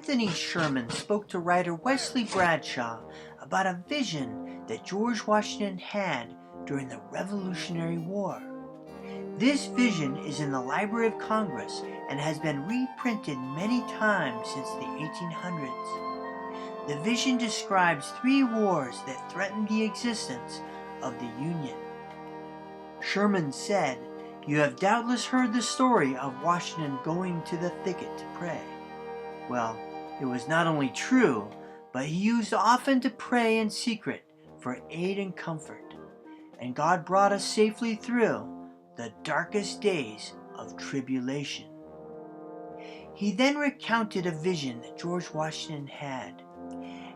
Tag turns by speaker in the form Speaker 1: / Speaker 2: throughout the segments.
Speaker 1: Anthony Sherman spoke to writer Wesley Bradshaw about a vision that George Washington had during the Revolutionary War. This vision is in the Library of Congress and has been reprinted many times since the 1800s. The vision describes 3 wars that threatened the existence of the Union. Sherman said, "You have doubtless heard the story of Washington going to the thicket to pray." Well, it was not only true, but he used often to pray in secret for aid and comfort, and God brought us safely through the darkest days of tribulation. He then recounted a vision that George Washington had.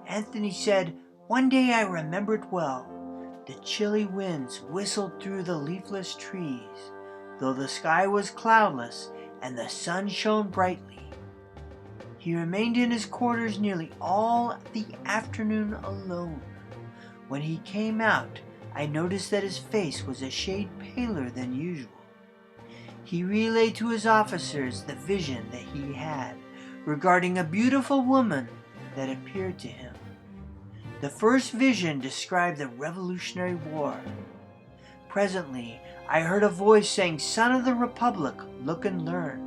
Speaker 1: Anthony said, "One day I remember it well. The chilly winds whistled through the leafless trees, though the sky was cloudless and the sun shone brightly. He remained in his quarters nearly all the afternoon alone. When he came out, I noticed that his face was a shade paler than usual. He relayed to his officers the vision that he had regarding a beautiful woman that appeared to him. The first vision described the Revolutionary War. Presently, I heard a voice saying, 'Son of the Republic, look and learn,'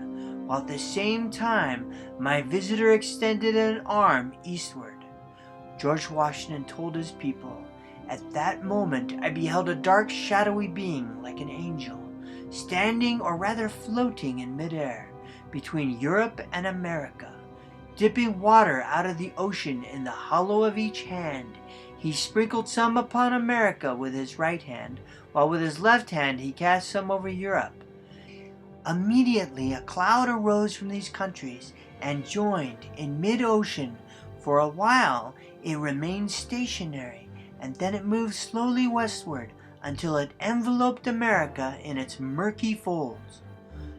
Speaker 1: while at the same time my visitor extended an arm eastward. George Washington told his people, 'At that moment I beheld a dark shadowy being like an angel, standing or rather floating in midair between Europe and America. Dipping water out of the ocean in the hollow of each hand, he sprinkled some upon America with his right hand, while with his left hand he cast some over Europe. Immediately a cloud arose from these countries and joined in mid-ocean. For a while it remained stationary, and then it moved slowly westward until it enveloped America in its murky folds.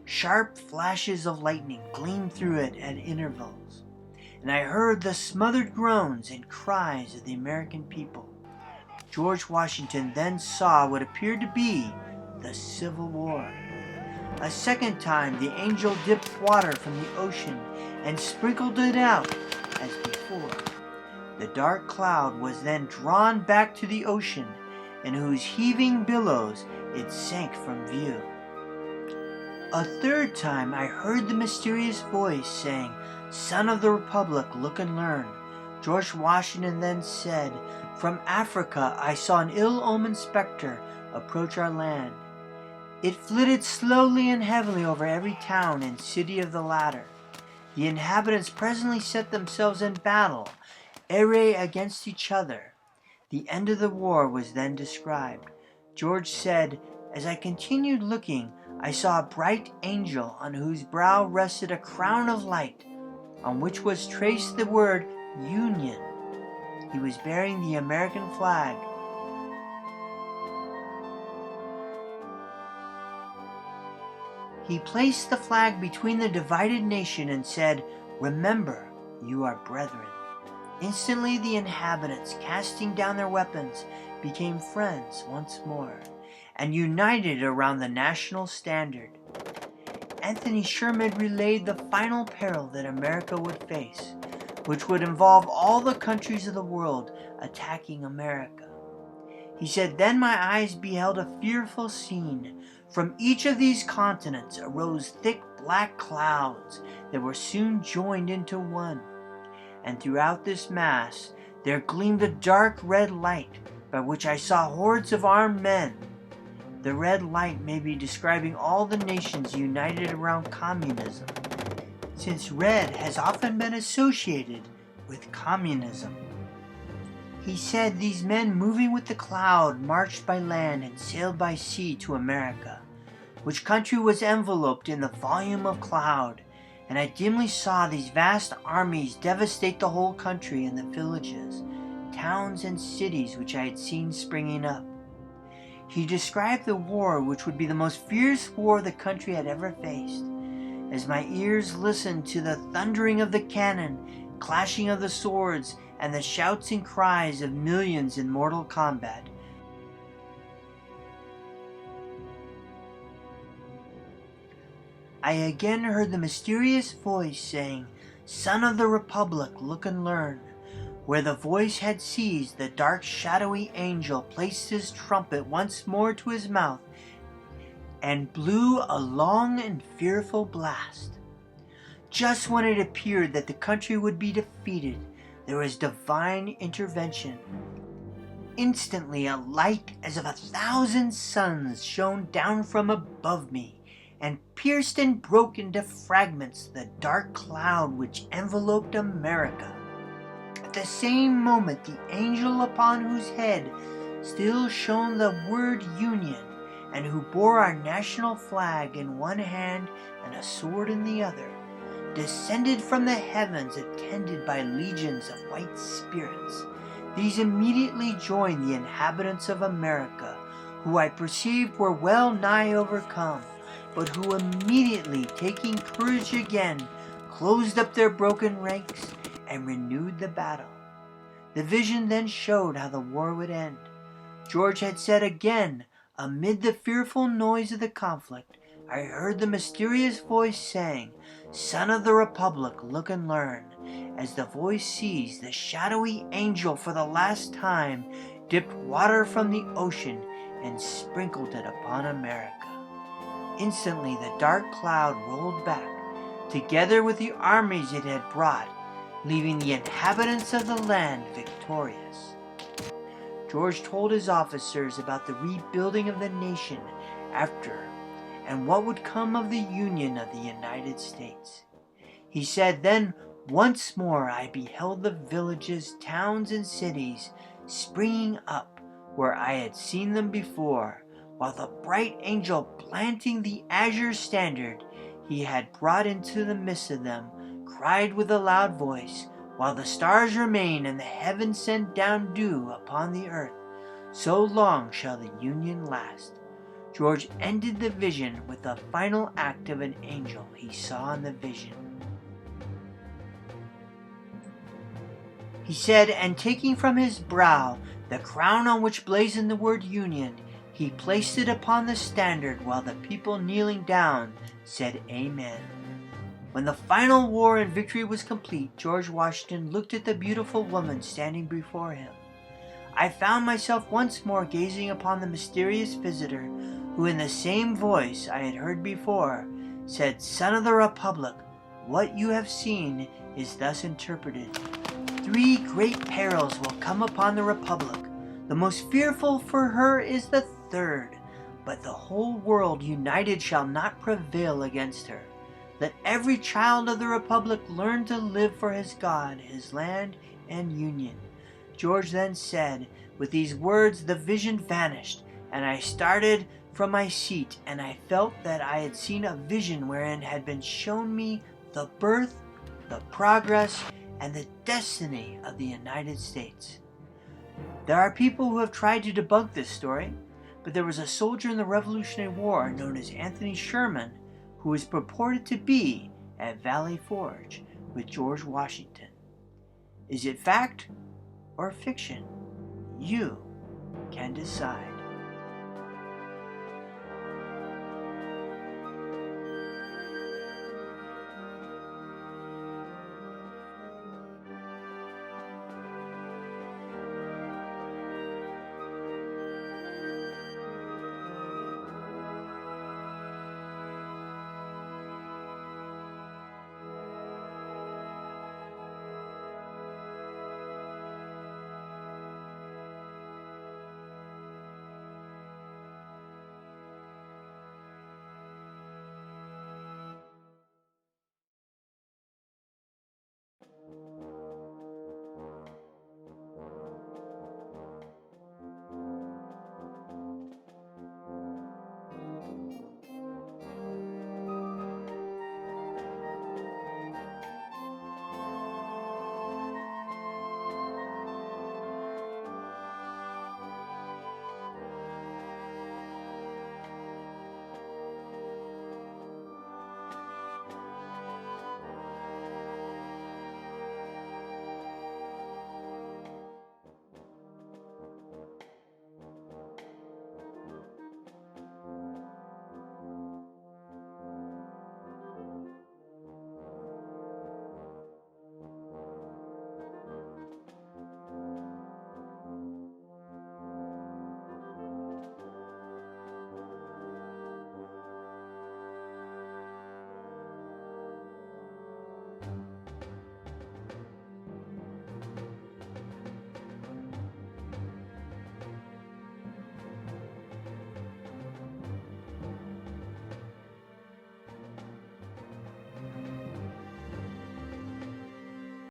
Speaker 1: Sharp flashes of lightning gleamed through it at intervals, and I heard the smothered groans and cries of the American people. George Washington then saw what appeared to be the Civil War. A second time the angel dipped water from the ocean and sprinkled it out as before. The dark cloud was then drawn back to the ocean, in whose heaving billows it sank from view. A third time I heard the mysterious voice saying, 'Son of the Republic, look and learn.' George Washington then said, 'From Africa I saw an ill-omened specter approach our land. It flitted slowly and heavily over every town and city of the latter. The inhabitants presently set themselves in battle, array against each other.' The end of the war was then described. George said, 'As I continued looking, I saw a bright angel on whose brow rested a crown of light, on which was traced the word Union. He was bearing the American flag. He placed the flag between the divided nation and said, 'Remember, you are brethren.' Instantly the inhabitants, casting down their weapons, became friends once more, and united around the national standard. Anthony Sherman relayed the final peril that America would face, which would involve all the countries of the world attacking America. He said, 'Then my eyes beheld a fearful scene. From each of these continents arose thick black clouds that were soon joined into one. And throughout this mass there gleamed a dark red light, by which I saw hordes of armed men. The red light may be describing all the nations united around communism, since red has often been associated with communism.' He said these men moving with the cloud marched by land and sailed by sea to America, which country was enveloped in the volume of cloud, and I dimly saw these vast armies devastate the whole country and the villages, towns, and cities which I had seen springing up. He described the war which would be the most fierce war the country had ever faced. As my ears listened to the thundering of the cannon, clashing of the swords, and the shouts and cries of millions in mortal combat, I again heard the mysterious voice saying, "Son of the Republic, look and learn." Where the voice had ceased, the dark shadowy angel placed his trumpet once more to his mouth and blew a long and fearful blast. Just when it appeared that the country would be defeated, there was divine intervention. Instantly a light as of 1,000 suns shone down from above me, and pierced and broke into fragments the dark cloud which enveloped America. At the same moment the angel upon whose head still shone the word Union, and who bore our national flag in one hand and a sword in the other, descended from the heavens attended by legions of white spirits. These immediately joined the inhabitants of America, who I perceived were well nigh overcome, but who immediately, taking courage again, closed up their broken ranks and renewed the battle. The vision then showed how the war would end. George had said again, amid the fearful noise of the conflict, I heard the mysterious voice saying, "Son of the Republic, look and learn." As the voice ceased, the shadowy angel for the last time dipped water from the ocean and sprinkled it upon America. Instantly the dark cloud rolled back, together with the armies it had brought, leaving the inhabitants of the land victorious. George told his officers about the rebuilding of the nation after, and what would come of the Union of the United States. He said, "Then once more I beheld the villages, towns, and cities springing up where I had seen them before, while the bright angel planting the azure standard he had brought into the midst of them, cried with a loud voice, while the stars remain and the heavens send down dew upon the earth, so long shall the Union last." George ended the vision with the final act of an angel he saw in the vision. He said, and taking from his brow the crown on which blazoned the word Union, he placed it upon the standard, while the people kneeling down said Amen. When the final war and victory was complete, George Washington looked at the beautiful woman standing before him. I found myself once more gazing upon the mysterious visitor, who in the same voice I had heard before said, "Son of the Republic, what you have seen is thus interpreted. 3 great perils will come upon the Republic. The most fearful for her is the 3rd, but the whole world united shall not prevail against her. Let every child of the Republic learn to live for his God, his land, and Union." George then said, with these words the vision vanished, and I started from my seat, and I felt that I had seen a vision wherein had been shown me the birth, the progress, and the destiny of the United States. There are people who have tried to debunk this story, but there was a soldier in the Revolutionary War known as Anthony Sherman who is purported to be at Valley Forge with George Washington. Is it fact or fiction? You can decide.